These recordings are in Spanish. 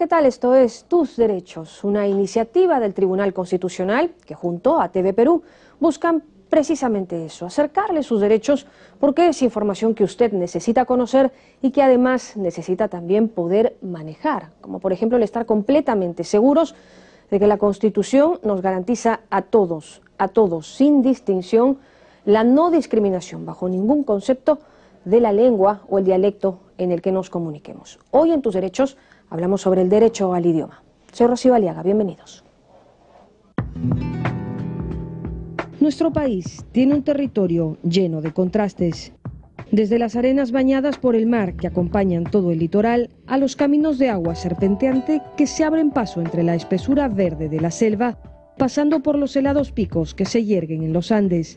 tal? Esto es Tus Derechos, una iniciativa del Tribunal Constitucional que junto a TV Perú buscan precisamente eso, acercarle sus derechos, porque es información que usted necesita conocer y que además necesita también poder manejar, como por ejemplo el estar completamente seguros de que la Constitución nos garantiza a todos, sin distinción, la no discriminación bajo ningún concepto de la lengua o el dialecto en el que nos comuniquemos. Hoy en Tus Derechos hablamos sobre el derecho al idioma. Soy Rocío Aliaga, bienvenidos. Nuestro país tiene un territorio lleno de contrastes. Desde las arenas bañadas por el mar que acompañan todo el litoral, a los caminos de agua serpenteante que se abren paso entre la espesura verde de la selva, pasando por los helados picos que se yerguen en los Andes.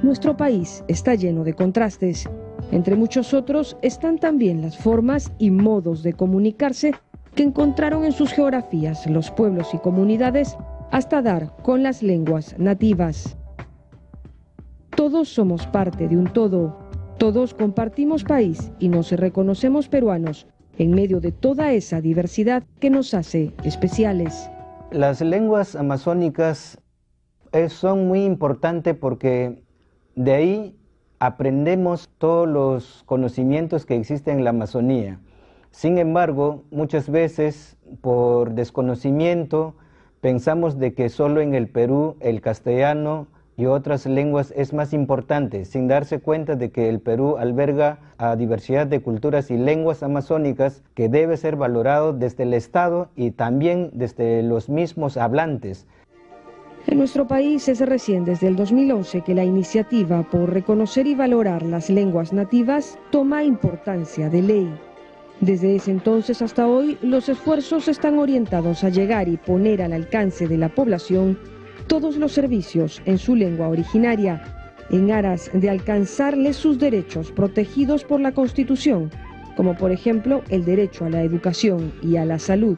Nuestro país está lleno de contrastes. Entre muchos otros están también las formas y modos de comunicarse que encontraron en sus geografías los pueblos y comunidades hasta dar con las lenguas nativas. Todos somos parte de un todo, todos compartimos país y nos reconocemos peruanos en medio de toda esa diversidad que nos hace especiales. Las lenguas amazónicas son muy importantes porque de ahí aprendemos todos los conocimientos que existen en la Amazonía. Sin embargo, muchas veces por desconocimiento pensamos de que solo en el Perú el castellano y otras lenguas es más importante, sin darse cuenta de que el Perú alberga a diversidad de culturas y lenguas amazónicas que debe ser valorado desde el Estado y también desde los mismos hablantes. En nuestro país es recién desde el 2011 que la iniciativa por reconocer y valorar las lenguas nativas toma importancia de ley. Desde ese entonces hasta hoy, los esfuerzos están orientados a llegar y poner al alcance de la población todos los servicios en su lengua originaria, en aras de alcanzarles sus derechos protegidos por la Constitución, como por ejemplo el derecho a la educación y a la salud.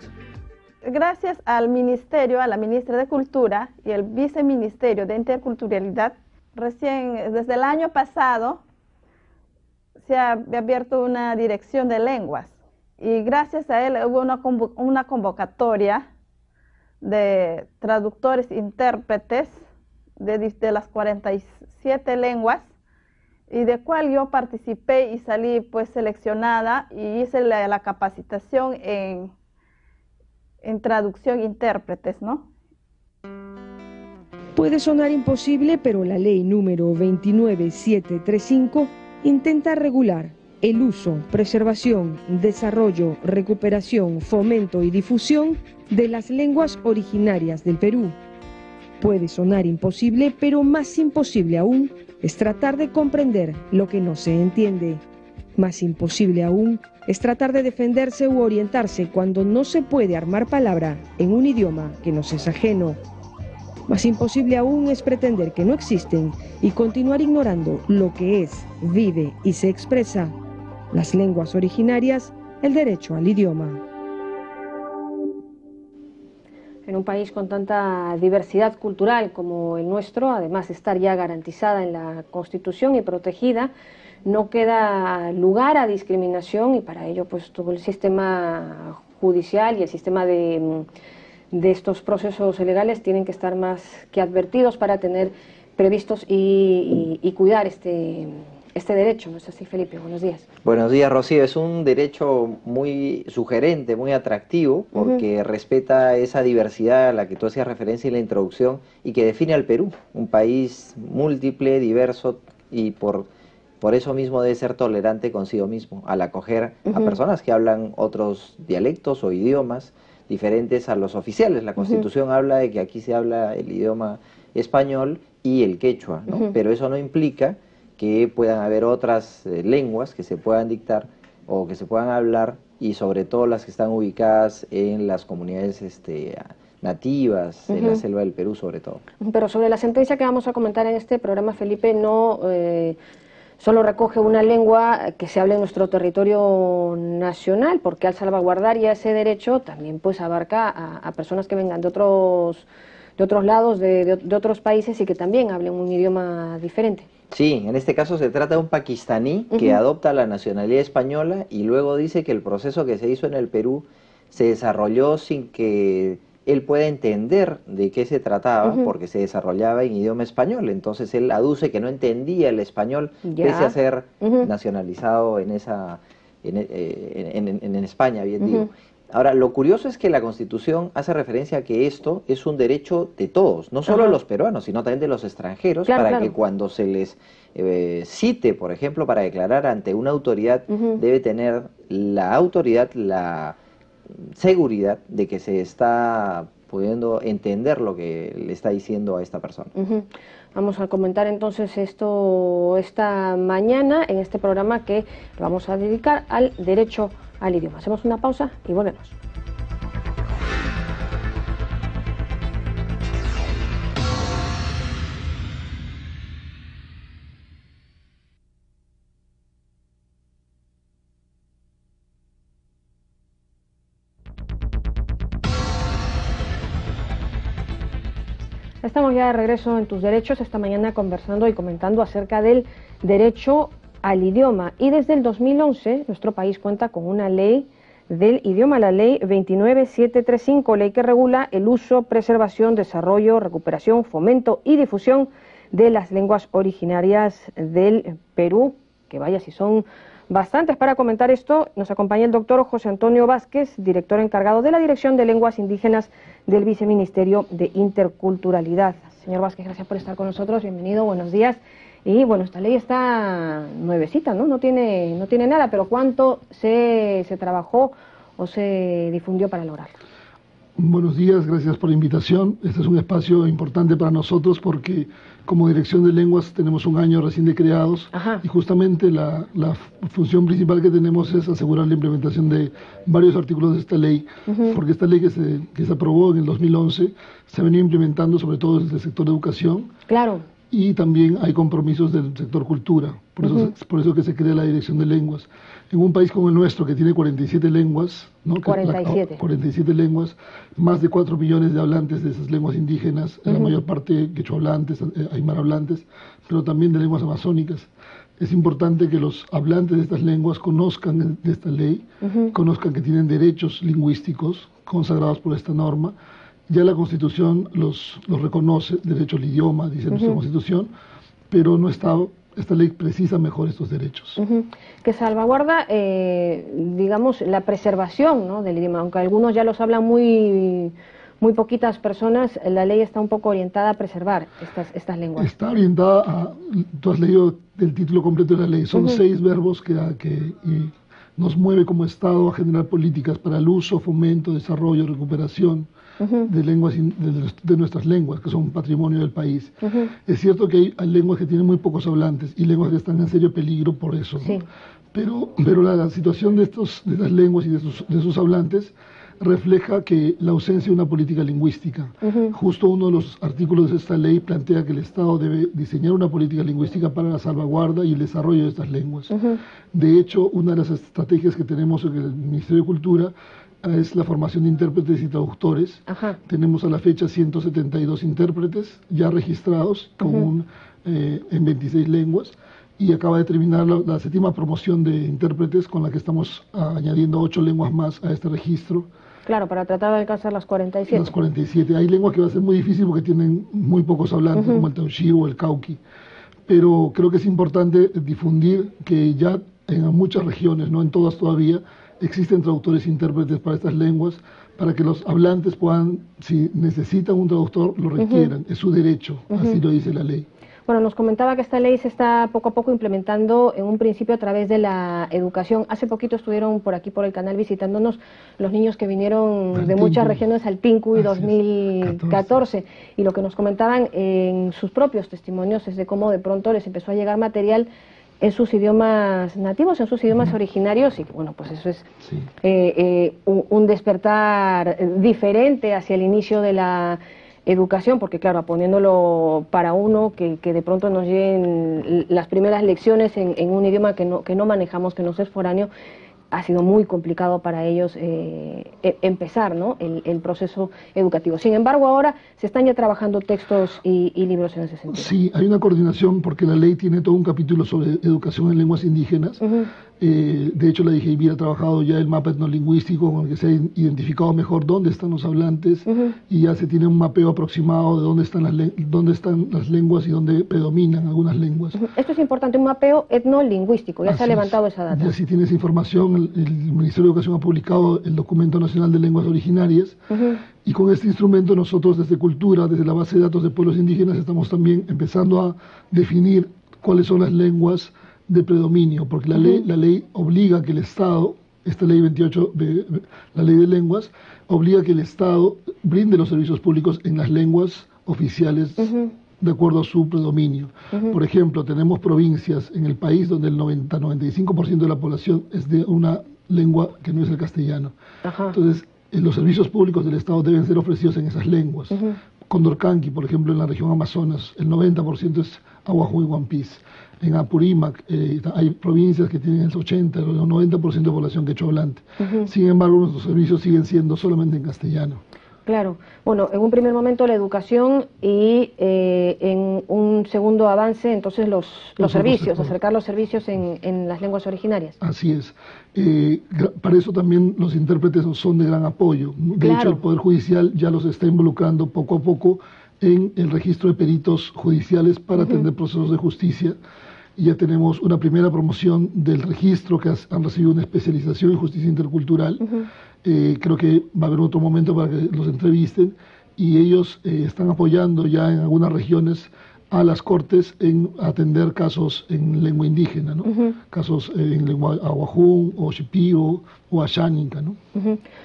Gracias al Ministerio, a la Ministra de Cultura y el Viceministerio de Interculturalidad, recién desde el año pasado se ha abierto una dirección de lenguas y gracias a él hubo una convocatoria de traductores e intérpretes de las 47 lenguas y de cual yo participé y salí pues seleccionada y hice la capacitación en traducción e intérpretes, ¿no? Puede sonar imposible, pero la ley número 29735 intenta regular el uso, preservación, desarrollo, recuperación, fomento y difusión de las lenguas originarias del Perú. Puede sonar imposible, pero más imposible aún es tratar de comprender lo que no se entiende. Más imposible aún es tratar de defenderse u orientarse cuando no se puede armar palabra en un idioma que nos es ajeno. Más imposible aún es pretender que no existen y continuar ignorando lo que es, vive y se expresa. Las lenguas originarias, el derecho al idioma. En un país con tanta diversidad cultural como el nuestro, además de estar ya garantizada en la Constitución y protegida, no queda lugar a discriminación y para ello pues todo el sistema judicial y el sistema de estos procesos legales tienen que estar más que advertidos para tener previstos y cuidar este derecho. ¿No es así, Felipe? Buenos días. Buenos días, Rocío. Es un derecho muy sugerente, muy atractivo, porque respeta esa diversidad a la que tú hacías referencia en la introducción y que define al Perú, un país múltiple, diverso y por eso mismo debe ser tolerante consigo mismo, al acoger a personas que hablan otros dialectos o idiomas diferentes a los oficiales. La Constitución habla de que aquí se habla el idioma español y el quechua, ¿no? Pero eso no implica que puedan haber otras lenguas que se puedan dictar o que se puedan hablar y sobre todo las que están ubicadas en las comunidades nativas, en la selva del Perú sobre todo. Pero sobre la sentencia que vamos a comentar en este programa, Felipe, no solo recoge una lengua que se habla en nuestro territorio nacional, porque al salvaguardar ya ese derecho también pues abarca a personas que vengan de otros lados, de otros países y que también hablen un idioma diferente. Sí, en este caso se trata de un pakistaní que adopta la nacionalidad española y luego dice que el proceso que se hizo en el Perú se desarrolló sin que él pueda entender de qué se trataba, porque se desarrollaba en idioma español. Entonces él aduce que no entendía el español, pese a ser nacionalizado en España, bien digo. Ahora, lo curioso es que la Constitución hace referencia a que esto es un derecho de todos, no solo de los peruanos, sino también de los extranjeros, para que cuando se les cite, por ejemplo, para declarar ante una autoridad, debe tener la autoridad, la seguridad de que se está pudiendo entender lo que le está diciendo a esta persona. Vamos a comentar entonces esto esta mañana en este programa que lo vamos a dedicar al derecho al idioma. Hacemos una pausa y volvemos. Estamos ya de regreso en Tus Derechos, esta mañana conversando y comentando acerca del derecho al idioma. Y desde el 2011 nuestro país cuenta con una ley del idioma, la ley 29735, ley que regula el uso, preservación, desarrollo, recuperación, fomento y difusión de las lenguas originarias del Perú, que vaya si son bastantes. Para comentar esto nos acompaña el doctor José Antonio Vázquez, director encargado de la Dirección de Lenguas Indígenas del Viceministerio de Interculturalidad. Señor Vázquez, gracias por estar con nosotros, bienvenido, buenos días. Y bueno, esta ley está nuevecita, ¿no? No tiene nada, pero ¿cuánto se trabajó o se difundió para lograrlo? Buenos días, gracias por la invitación. Este es un espacio importante para nosotros porque como Dirección de Lenguas tenemos un año recién de creados. Y justamente la función principal que tenemos es asegurar la implementación de varios artículos de esta ley, porque esta ley que se aprobó en el 2011 se ha venido implementando sobre todo desde el sector de educación. Claro. Y también hay compromisos del sector cultura, por eso que se crea la Dirección de Lenguas. En un país como el nuestro, que tiene 47 lenguas, ¿no? 47 lenguas, más de 4 millones de hablantes de esas lenguas indígenas, la mayor parte quechua hablantes, aymara hablantes, pero también de lenguas amazónicas. Es importante que los hablantes de estas lenguas conozcan de esta ley, conozcan que tienen derechos lingüísticos consagrados por esta norma. Ya la Constitución los reconoce, derecho al idioma, dice nuestra Constitución, pero esta ley precisa mejor estos derechos. Que salvaguarda, digamos, la preservación, ¿no?, del idioma, aunque algunos ya los hablan muy poquitas personas, la ley está un poco orientada a preservar estas lenguas. Está orientada a, tú has leído el título completo de la ley, son 6 verbos que nos mueve como Estado a generar políticas para el uso, fomento, desarrollo, recuperación de lenguas, de nuestras lenguas, que son patrimonio del país. Es cierto que hay lenguas que tienen muy pocos hablantes y lenguas que están en serio peligro por eso, ¿no? Pero la situación de las lenguas y de sus hablantes refleja que la ausencia de una política lingüística. Justo uno de los artículos de esta ley plantea que el Estado debe diseñar una política lingüística para la salvaguarda y el desarrollo de estas lenguas. De hecho, una de las estrategias que tenemos en el Ministerio de Cultura es la formación de intérpretes y traductores. Tenemos a la fecha 172 intérpretes ya registrados en 26 lenguas, y acaba de terminar la 7ª promoción de intérpretes, con la que estamos añadiendo 8 lenguas más a este registro. Claro, para tratar de alcanzar las 47. Las 47. Hay lenguas que va a ser muy difícil porque tienen muy pocos hablantes, como el tauxi o el cauqui. Pero creo que es importante difundir que ya en muchas regiones, no en todas todavía, existen traductores e intérpretes para estas lenguas, para que los hablantes puedan, si necesitan un traductor, lo requieran. Es su derecho, así lo dice la ley. Bueno, nos comentaba que esta ley se está poco a poco implementando en un principio a través de la educación. Hace poquito estuvieron por aquí, por el canal, visitándonos los niños que vinieron de muchas regiones al Tincuy 2014. Y lo que nos comentaban en sus propios testimonios es de cómo de pronto les empezó a llegar material en sus idiomas nativos, en sus idiomas originarios, y bueno, pues eso es un despertar diferente hacia el inicio de la educación, porque claro, poniéndolo para uno, que de pronto nos lleguen las primeras lecciones en un idioma que no manejamos, que nos es foráneo, ha sido muy complicado para ellos empezar, ¿no?, el proceso educativo. Sin embargo, ahora se están ya trabajando textos y libros en ese sentido. Sí, hay una coordinación porque la ley tiene todo un capítulo sobre educación en lenguas indígenas. De hecho, la DGIVIR ha trabajado ya el mapa etnolingüístico con el que se ha identificado mejor dónde están los hablantes y ya se tiene un mapeo aproximado de dónde están las lenguas y dónde predominan algunas lenguas. Esto es importante, un mapeo etnolingüístico, ya se ha levantado esa data. Ya sí tiene esa información, el Ministerio de Educación ha publicado el Documento Nacional de Lenguas Originarias y con este instrumento nosotros desde Cultura, desde la base de datos de pueblos indígenas, estamos también empezando a definir cuáles son las lenguas de predominio, porque la ley obliga que el Estado, esta ley 28, la ley de lenguas, obliga que el Estado brinde los servicios públicos en las lenguas oficiales de acuerdo a su predominio. Por ejemplo, tenemos provincias en el país donde el 90-95% de la población es de una lengua que no es el castellano. Entonces, los servicios públicos del Estado deben ser ofrecidos en esas lenguas. Condorcanqui, por ejemplo, en la región Amazonas, el 90% es Aguajú y Guampís. En Apurímac hay provincias que tienen el 80 o el 90% de población quechua-hablante. Sin embargo, nuestros servicios siguen siendo solamente en castellano. Claro. Bueno, en un primer momento la educación y en un segundo avance, entonces los servicios, acercar los servicios en las lenguas originarias. Así es. Para eso también los intérpretes son de gran apoyo. De hecho, el Poder Judicial ya los está involucrando poco a poco en el registro de peritos judiciales para atender procesos de justicia. Y ya tenemos una primera promoción del registro que han recibido una especialización en justicia intercultural. Creo que va a haber otro momento para que los entrevisten y ellos están apoyando ya en algunas regiones a las cortes en atender casos en lengua indígena, ¿no? Casos en lengua aguajún o shipío o asháninca, ¿no?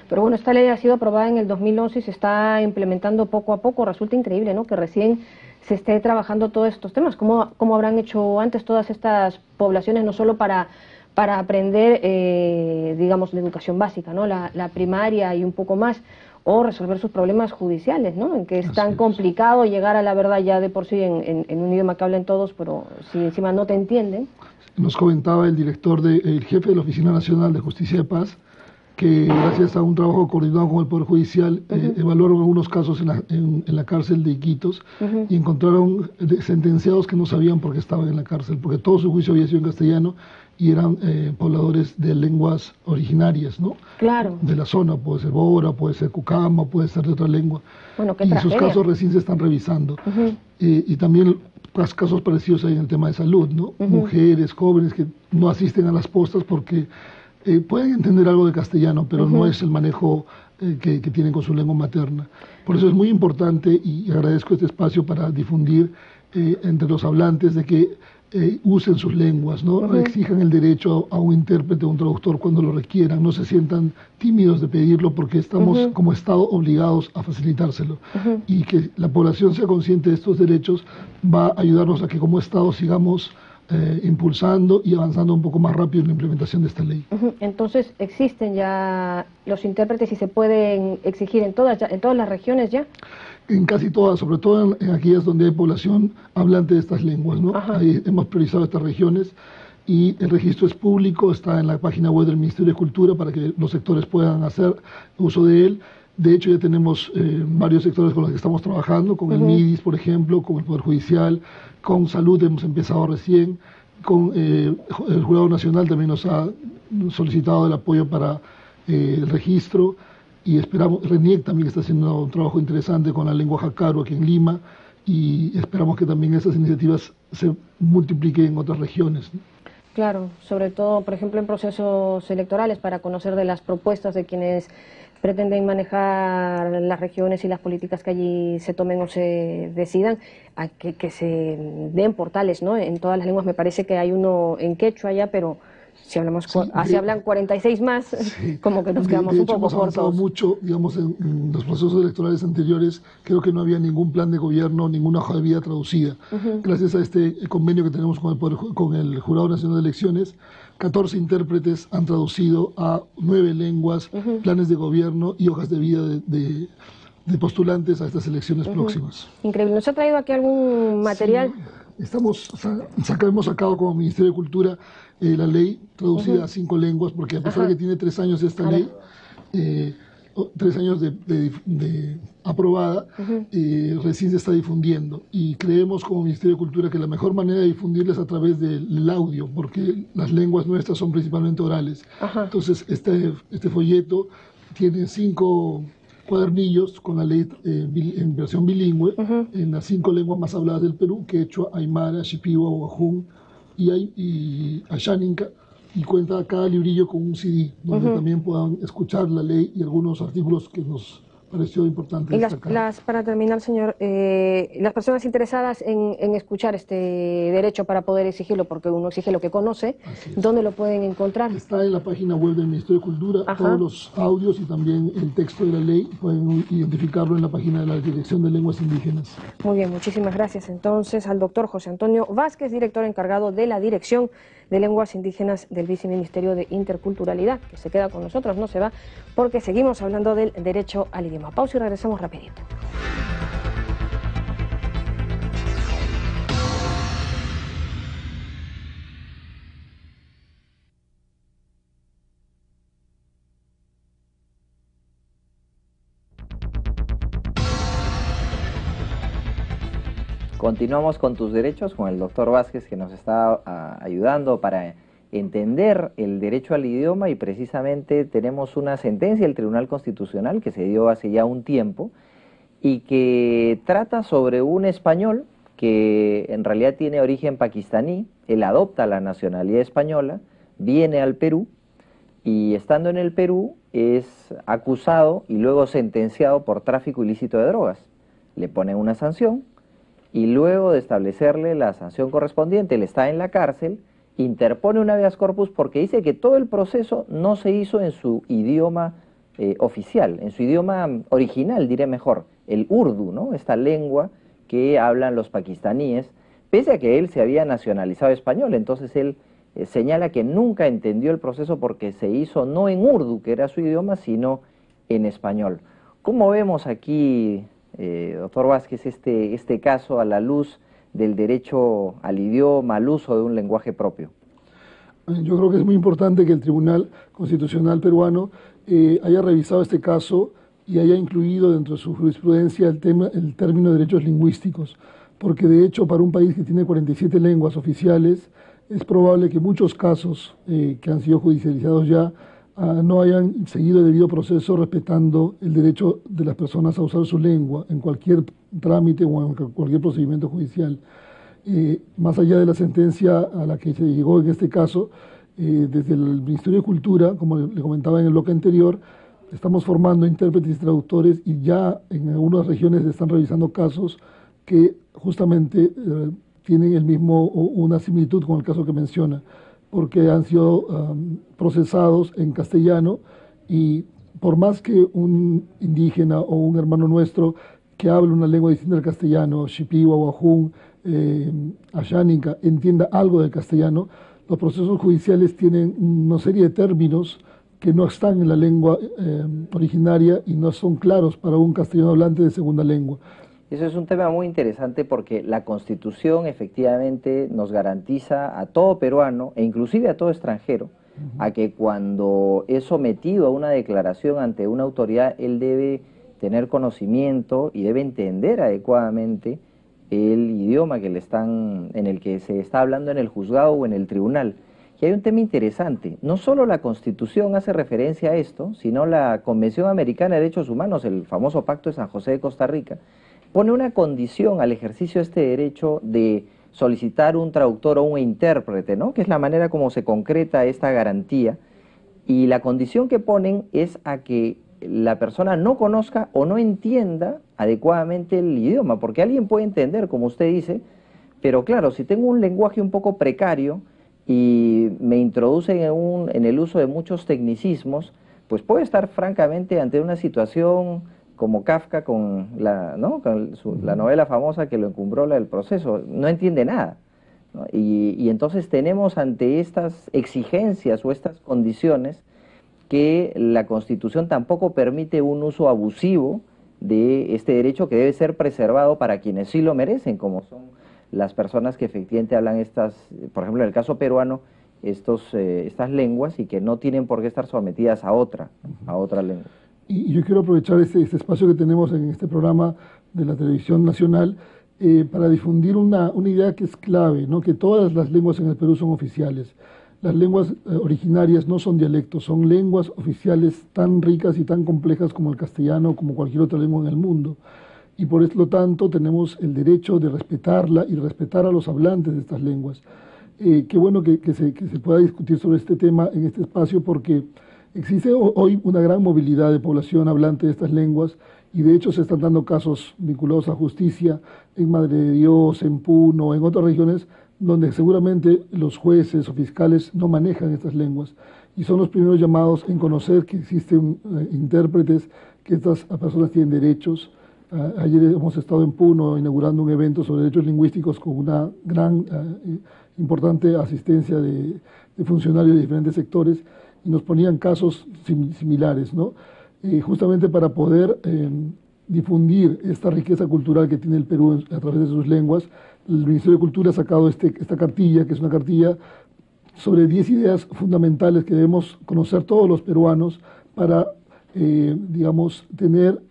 Pero bueno, esta ley ha sido aprobada en el 2011 y se está implementando poco a poco. Resulta increíble, ¿no?, que recién se esté trabajando todos estos temas. ¿Cómo habrán hecho antes todas estas poblaciones, no solo para aprender, digamos, la educación básica, ¿no?, la primaria y un poco más, o resolver sus problemas judiciales, ¿no?, en que es tan complicado llegar a la verdad ya de por sí en un idioma que hablen todos, pero si encima no te entienden? Nos comentaba el jefe de la Oficina Nacional de Justicia de Paz, que gracias a un trabajo coordinado con el Poder Judicial, evaluaron algunos casos en la cárcel de Iquitos y encontraron sentenciados que no sabían por qué estaban en la cárcel, porque todo su juicio había sido en castellano y eran pobladores de lenguas originarias, ¿no? Claro. De la zona, puede ser Bora, puede ser Cucama, puede ser de otra lengua. Bueno, qué y tragedia. esos casos recién se están revisando. Y también casos parecidos hay en el tema de salud, ¿no? Mujeres, jóvenes que no asisten a las postas porque pueden entender algo de castellano, pero no es el manejo que tienen con su lengua materna. Por eso es muy importante, y agradezco este espacio para difundir entre los hablantes de que usen sus lenguas, ¿no? Exijan el derecho a un intérprete o un traductor cuando lo requieran, no se sientan tímidos de pedirlo porque estamos como Estado obligados a facilitárselo. Y que la población sea consciente de estos derechos va a ayudarnos a que como Estado sigamos impulsando y avanzando un poco más rápido en la implementación de esta ley. Entonces, ¿existen ya los intérpretes y se pueden exigir en todas las regiones ya? En casi todas, sobre todo en aquellas donde hay población hablante de estas lenguas, ¿no? Ahí hemos priorizado estas regiones y el registro es público, está en la página web del Ministerio de Cultura para que los sectores puedan hacer uso de él. De hecho, ya tenemos varios sectores con los que estamos trabajando, con el MIDIS, por ejemplo, con el Poder Judicial, con Salud hemos empezado recién, con el Jurado Nacional también nos ha solicitado el apoyo para el registro, y esperamos, RENIEC también está haciendo un trabajo interesante con la lengua jacaro aquí en Lima, y esperamos que también esas iniciativas se multipliquen en otras regiones, ¿no? Claro, sobre todo, por ejemplo, en procesos electorales, para conocer de las propuestas de quienes pretenden manejar las regiones y las políticas que allí se tomen o se decidan, a que se den portales, ¿no?, en todas las lenguas. Me parece que hay uno en quechua ya, pero si hablamos así hablan 46 más, como que nos quedamos un poco hemos avanzado cortos. Mucho, digamos, en los procesos electorales anteriores, creo que no había ningún plan de gobierno, ninguna hoja de vida traducida. Gracias a este convenio que tenemos con el Jurado Nacional de Elecciones, 14 intérpretes han traducido a 9 lenguas, planes de gobierno y hojas de vida de postulantes a estas elecciones próximas. Increíble. ¿Nos ha traído aquí algún material? Sí, hemos sacado como Ministerio de Cultura la ley traducida a 5 lenguas, porque a pesar de que tiene 3 años esta ley, 3 años de aprobada, recién se está difundiendo. Y creemos como Ministerio de Cultura que la mejor manera de difundirla es a través del audio, porque las lenguas nuestras son principalmente orales. Entonces, este folleto tiene 5 cuadernillos con la ley en versión bilingüe, en las 5 lenguas más habladas del Perú: quechua, aymara, shipibo, guajún y asháninca. Y cuenta cada librillo con un CD, donde también puedan escuchar la ley y algunos artículos que nos pareció importante destacar. Para terminar, señor, las personas interesadas en escuchar este derecho para poder exigirlo, porque uno exige lo que conoce, ¿dónde lo pueden encontrar? Está en la página web del Ministerio de Cultura, todos los audios y también el texto de la ley, pueden identificarlo en la página de la Dirección de Lenguas Indígenas. Muy bien, muchísimas gracias entonces al doctor José Antonio Vázquez, director encargado de la Dirección de Lenguas Indígenas del Viceministerio de Interculturalidad, que se queda con nosotros, no se va, porque seguimos hablando del derecho al idioma. Pausa y regresamos rapidito. Continuamos con tus derechos con el doctor Vázquez, que nos está ayudando para entender el derecho al idioma, y precisamente tenemos una sentencia del Tribunal Constitucional que se dio hace ya un tiempo y que trata sobre un español que en realidad tiene origen pakistaní. Él adopta la nacionalidad española, viene al Perú y estando en el Perú es acusado y luego sentenciado por tráfico ilícito de drogas. Le ponen una sanción y luego de establecerle la sanción correspondiente, él está en la cárcel, interpone un habeas corpus porque dice que todo el proceso no se hizo en su idioma oficial, en su idioma original, diré mejor, el urdu, ¿no? Esta lengua que hablan los pakistaníes, pese a que él se había nacionalizado español. Entonces él señala que nunca entendió el proceso porque se hizo no en urdu, que era su idioma, sino en español. ¿Cómo vemos aquí, doctor Vázquez, este caso a la luz del derecho al idioma, al uso de un lenguaje propio? Yo creo que es muy importante que el Tribunal Constitucional peruano haya revisado este caso y haya incluido dentro de su jurisprudencia el término de derechos lingüísticos, porque de hecho para un país que tiene 47 lenguas oficiales es probable que muchos casos que han sido judicializados ya no hayan seguido el debido proceso respetando el derecho de las personas a usar su lengua en cualquier trámite o en cualquier procedimiento judicial. Más allá de la sentencia a la que se llegó en este caso, desde el Ministerio de Cultura, como le comentaba en el bloque anterior, estamos formando intérpretes y traductores y ya en algunas regiones se están revisando casos que justamente tienen el mismo o una similitud con el caso que menciona, porque han sido procesados en castellano y por más que un indígena o un hermano nuestro que hable una lengua distinta al castellano, shipibo, guajún, asháninca, entienda algo del castellano, los procesos judiciales tienen una serie de términos que no están en la lengua originaria y no son claros para un castellano hablante de segunda lengua. Eso es un tema muy interesante porque la Constitución efectivamente nos garantiza a todo peruano e inclusive a todo extranjero a que cuando es sometido a una declaración ante una autoridad, él debe tener conocimiento y debe entender adecuadamente el idioma en el que se está hablando en el juzgado o en el tribunal. Y hay un tema interesante, no solo la Constitución hace referencia a esto, sino la Convención Americana de Derechos Humanos, el famoso Pacto de San José de Costa Rica, pone una condición al ejercicio de este derecho de solicitar un traductor o un intérprete, ¿no? Que es la manera como se concreta esta garantía, y la condición que ponen es a que la persona no conozca o no entienda adecuadamente el idioma, porque alguien puede entender, como usted dice, pero claro, si tengo un lenguaje un poco precario y me introducen en el uso de muchos tecnicismos, pues puedo estar francamente ante una situación como Kafka con la novela famosa que lo encumbró, la del proceso, no entiende nada, ¿no? Y entonces tenemos ante estas exigencias o estas condiciones que la Constitución tampoco permite un uso abusivo de este derecho que debe ser preservado para quienes sí lo merecen, como son las personas que efectivamente hablan por ejemplo en el caso peruano, estas lenguas y que no tienen por qué estar sometidas a otra lengua. Y yo quiero aprovechar este espacio que tenemos en este programa de la televisión nacional para difundir una idea que es clave, ¿no? Que todas las lenguas en el Perú son oficiales. Las lenguas originarias no son dialectos, son lenguas oficiales tan ricas y tan complejas como el castellano, como cualquier otra lengua en el mundo. Y por lo tanto tenemos el derecho de respetarla y de respetar a los hablantes de estas lenguas. Qué bueno que se pueda discutir sobre este tema en este espacio, porque existe hoy una gran movilidad de población hablante de estas lenguas, y de hecho se están dando casos vinculados a justicia en Madre de Dios, en Puno, en otras regiones, donde seguramente los jueces o fiscales no manejan estas lenguas, y son los primeros llamados en conocer que existen intérpretes, que estas personas tienen derechos. Ayer hemos estado en Puno inaugurando un evento sobre derechos lingüísticos con una gran, importante asistencia de funcionarios de diferentes sectores, y nos ponían casos similares, ¿no? Justamente para poder difundir esta riqueza cultural que tiene el Perú a través de sus lenguas. El Ministerio de Cultura ha sacado esta cartilla, que es una cartilla sobre 10 ideas fundamentales que debemos conocer todos los peruanos para, digamos, tener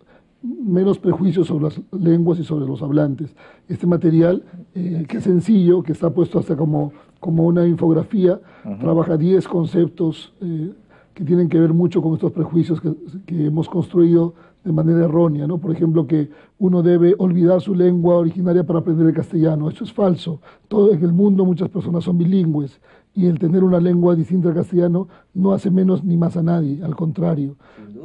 menos prejuicios sobre las lenguas y sobre los hablantes. Este material, que es sencillo, que está puesto hasta como una infografía, trabaja 10 conceptos que tienen que ver mucho con estos prejuicios que hemos construido de manera errónea, ¿no? Por ejemplo, que uno debe olvidar su lengua originaria para aprender el castellano. Eso es falso. Todo en el mundo muchas personas son bilingües, y el tener una lengua distinta al castellano no hace menos ni más a nadie, al contrario,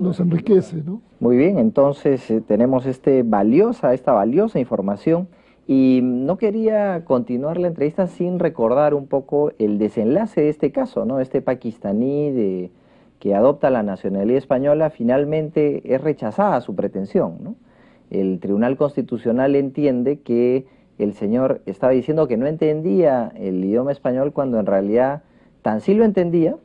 nos enriquece, ¿no? Muy bien, entonces tenemos esta valiosa información, y no quería continuar la entrevista sin recordar un poco el desenlace de este caso, ¿no? Este pakistaní que adopta la nacionalidad española, finalmente es rechazada su pretensión, ¿no? El Tribunal Constitucional entiende que el señor estaba diciendo que no entendía el idioma español, cuando en realidad tan sí lo entendía,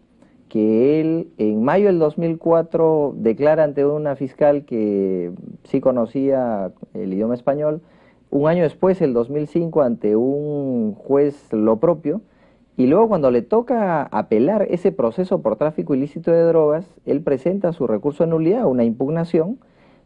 que él en mayo del 2004 declara ante una fiscal que sí conocía el idioma español, un año después, el 2005, ante un juez lo propio, y luego cuando le toca apelar ese proceso por tráfico ilícito de drogas, él presenta su recurso de nulidad, una impugnación,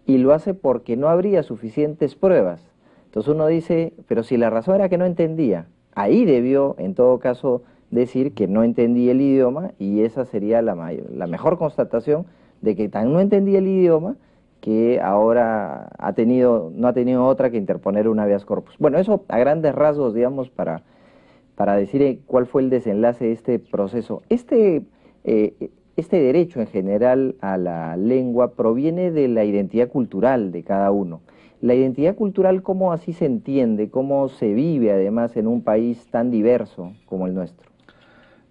y lo hace porque no habría suficientes pruebas. Entonces uno dice, pero si la razón era que no entendía, ahí debió en todo caso decir que no entendía el idioma, y esa sería la mejor constatación de que tan no entendía el idioma que ahora no ha tenido otra que interponer un habeas corpus. Bueno, eso a grandes rasgos, digamos, para decir cuál fue el desenlace de este proceso. Este derecho en general a la lengua proviene de la identidad cultural de cada uno. La identidad cultural, ¿cómo así se entiende? ¿Cómo se vive además en un país tan diverso como el nuestro?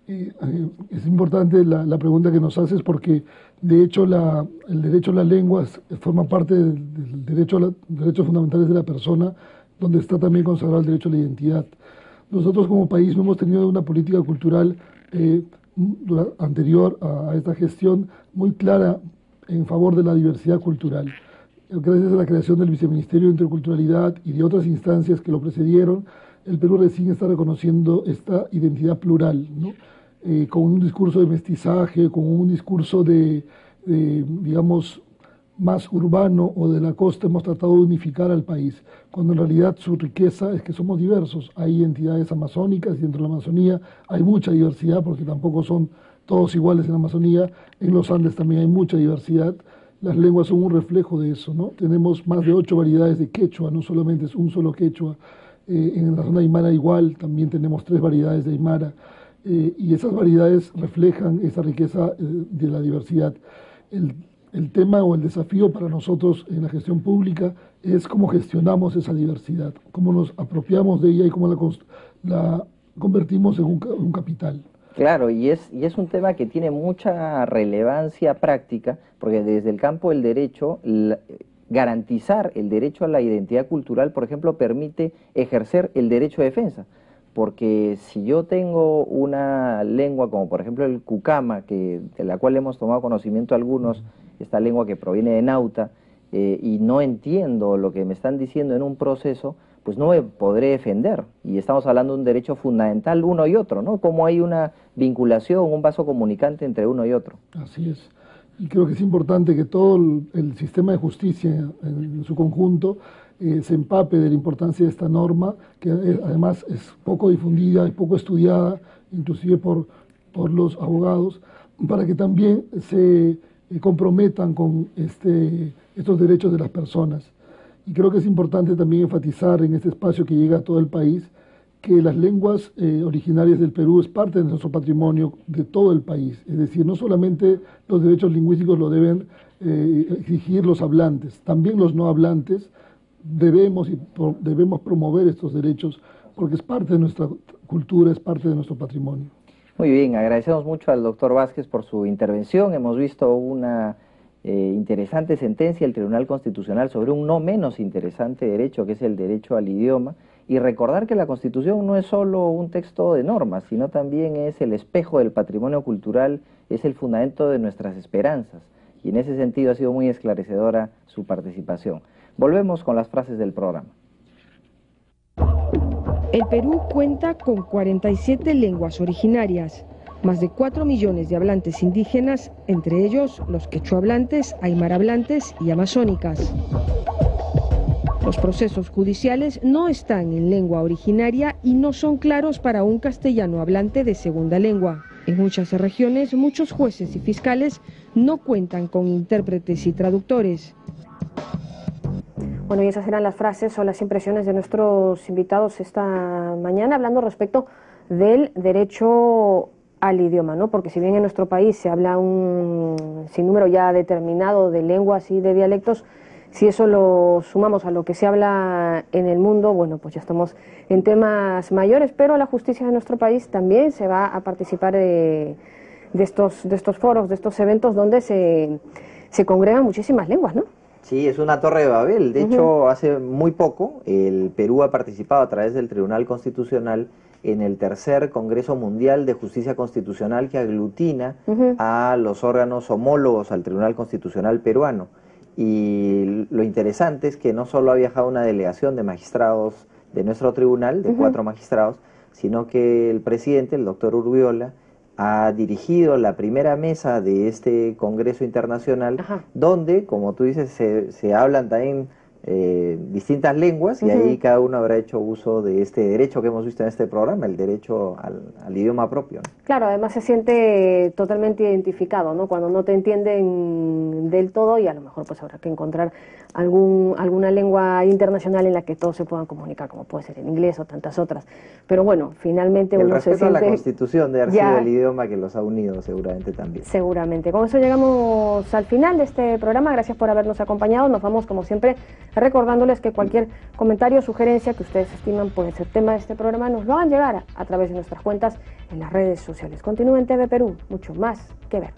Es importante la pregunta que nos haces, porque de hecho el derecho a la lengua forma parte del derechos fundamentales de la persona, donde está también consagrado el derecho a la identidad. Nosotros como país no hemos tenido una política cultural anterior a esta gestión muy clara en favor de la diversidad cultural. Gracias a la creación del Viceministerio de Interculturalidad y de otras instancias que lo precedieron, el Perú recién está reconociendo esta identidad plural, ¿no? Con un discurso de mestizaje, con un discurso digamos, más urbano o de la costa. Hemos tratado de unificar al país, cuando en realidad su riqueza es que somos diversos. Hay entidades amazónicas, y dentro de la Amazonía hay mucha diversidad, porque tampoco son todos iguales en la Amazonía. En los Andes también hay mucha diversidad. Las lenguas son un reflejo de eso, ¿no? Tenemos más de 8 variedades de quechua, no solamente es un solo quechua. En la zona aymara igual, también tenemos 3 variedades de aymara, y esas variedades reflejan esa riqueza de la diversidad. El tema o el desafío para nosotros en la gestión pública es cómo gestionamos esa diversidad, cómo nos apropiamos de ella y cómo la convertimos en un capital. Claro, y es un tema que tiene mucha relevancia práctica, porque desde el campo del derecho, garantizar el derecho a la identidad cultural, por ejemplo, permite ejercer el derecho de defensa. Porque si yo tengo una lengua como por ejemplo el cucama, de la cual hemos tomado conocimiento algunos, esta lengua que proviene de Nauta, y no entiendo lo que me están diciendo en un proceso, pues no me podré defender. Y estamos hablando de un derecho fundamental uno y otro, ¿no? Cómo hay una vinculación, un vaso comunicante entre uno y otro. Así es. y creo que es importante que todo el sistema de justicia en su conjunto se empape de la importancia de esta norma, que además es poco difundida, es poco estudiada, inclusive por los abogados, para que también se comprometan con estos derechos de las personas. Y creo que es importante también enfatizar en este espacio que llega a todo el país que las lenguas originarias del Perú es parte de nuestro patrimonio de todo el país. Es decir, no solamente los derechos lingüísticos lo deben exigir los hablantes, también los no hablantes debemos promover estos derechos porque es parte de nuestra cultura, es parte de nuestro patrimonio. Muy bien, agradecemos mucho al doctor Vázquez por su intervención. Hemos visto una interesante sentencia del Tribunal Constitucional sobre un no menos interesante derecho, que es el derecho al idioma, y recordar que la Constitución no es solo un texto de normas, sino también es el espejo del patrimonio cultural, es el fundamento de nuestras esperanzas, y en ese sentido ha sido muy esclarecedora su participación. Volvemos con las frases del programa. El Perú cuenta con 47 lenguas originarias, más de 4 millones de hablantes indígenas, entre ellos los quechuahablantes, aymarhablantes y amazónicas. Los procesos judiciales no están en lengua originaria y no son claros para un castellano hablante de segunda lengua. En muchas regiones, muchos jueces y fiscales no cuentan con intérpretes y traductores. Bueno, y esas eran las frases o las impresiones de nuestros invitados esta mañana, hablando respecto del derecho al idioma, ¿no? Porque si bien en nuestro país se habla un sinnúmero ya determinado de lenguas y de dialectos, si eso lo sumamos a lo que se habla en el mundo, bueno, pues ya estamos en temas mayores, pero la justicia de nuestro país también se va a participar de estos foros, de estos eventos donde se congregan muchísimas lenguas, ¿no? Sí, es una torre de Babel. De hecho, hace muy poco el Perú ha participado a través del Tribunal Constitucional en el tercer Congreso Mundial de Justicia Constitucional que aglutina a los órganos homólogos al Tribunal Constitucional peruano. Y lo interesante es que no solo ha viajado una delegación de magistrados de nuestro tribunal, de 4 magistrados, sino que el presidente, el doctor Urbiola, ha dirigido la primera mesa de este Congreso Internacional, donde, como tú dices, se hablan también distintas lenguas, y ahí cada uno habrá hecho uso de este derecho que hemos visto en este programa, el derecho al idioma propio, ¿no? Claro, además se siente totalmente identificado, ¿no? Cuando no te entienden del todo, y a lo mejor pues habrá que encontrar alguna lengua internacional en la que todos se puedan comunicar, como puede ser el inglés o tantas otras. Pero bueno, finalmente uno se siente... El respeto a la Constitución de haber sido el idioma que los ha unido seguramente también. Seguramente. Con eso llegamos al final de este programa. Gracias por habernos acompañado. Nos vamos, como siempre, recordándoles que cualquier comentario o sugerencia que ustedes estiman puede ser tema de este programa, nos lo hagan llegar a través de nuestras cuentas en las redes sociales. Continúen en TV Perú, mucho más que ver.